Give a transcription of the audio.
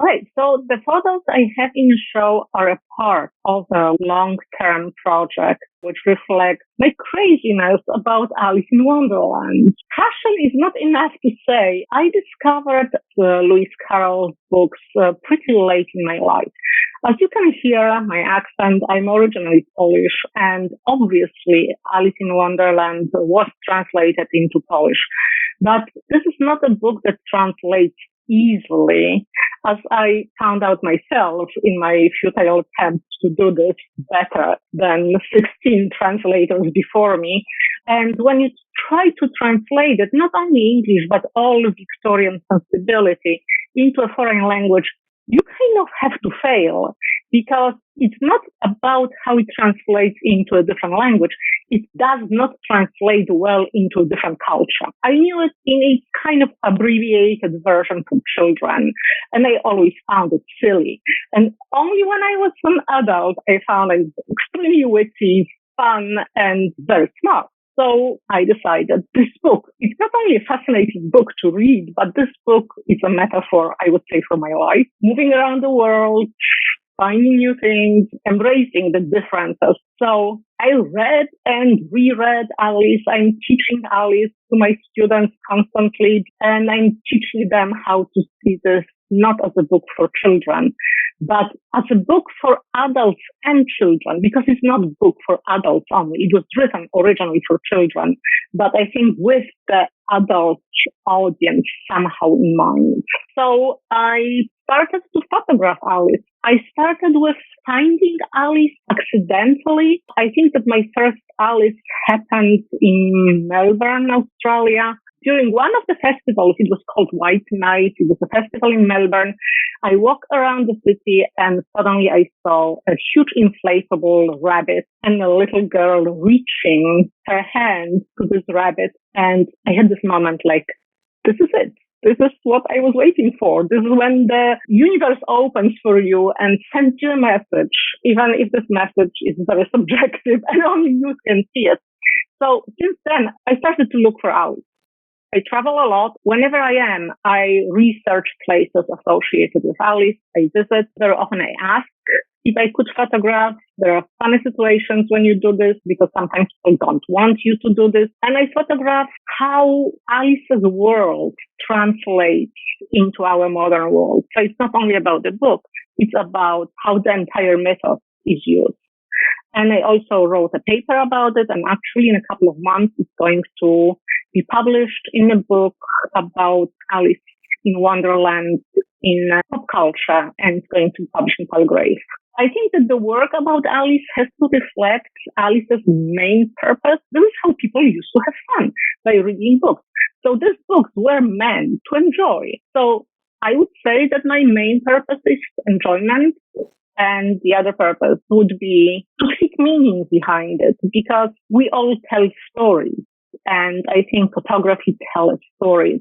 Right. So the photos I have in the show are a part of a long-term project which reflects my craziness about Alice in Wonderland. Passion is not enough to say. I discovered Lewis Carroll's books pretty late in my life. As you can hear my accent, I'm originally Polish, and obviously Alice in Wonderland was translated into Polish. But this is not a book that translates easily, as I found out myself in my futile attempts to do this better than 16 translators before me. And when you try to translate it, not only English, but all Victorian sensibility into a foreign language, you kind of have to fail, because it's not about how it translates into a different language. It does not translate well into a different culture. I knew it in a kind of abbreviated version for children, and I always found it silly. And only when I was an adult, I found it extremely witty, fun, and very smart. So I decided this book, it's not only a fascinating book to read, but this book is a metaphor, I would say, for my life. Moving around the world, finding new things, embracing the differences. So I read and reread Alice. I'm teaching Alice to my students constantly, and I'm teaching them how to see this not as a book for children, but as a book for adults and children, because it's not a book for adults only. It was written originally for children, but I think with the adult audience somehow in mind. So I started to photograph Alice. I started with finding Alice accidentally. I think that my first Alice happened in Melbourne, Australia. During one of the festivals, it was called White Night. It was a festival in Melbourne. I walked around the city and suddenly I saw a huge inflatable rabbit and a little girl reaching her hand to this rabbit. And I had this moment like, this is it. This is what I was waiting for. This is when the universe opens for you and sends you a message, even if this message is very subjective and only you can see it. So since then, I started to look for Alice. I travel a lot. Whenever I am, I research places associated with Alice. I visit. Very often I ask if I could photograph. There are funny situations when you do this because sometimes people don't want you to do this. And I photograph how Alice's world translates into our modern world. So it's not only about the book. It's about how the entire mythos is used. And I also wrote a paper about it, and actually in a couple of months it's going to be published in a book about Alice in Wonderland in pop culture, and it's going to be published in Palgrave. I think that the work about Alice has to reflect Alice's main purpose. This is how people used to have fun, by reading books. So these books were meant to enjoy. So I would say that my main purpose is enjoyment. And the other purpose would be to seek meaning behind it, because we all tell stories. And I think photography tells stories.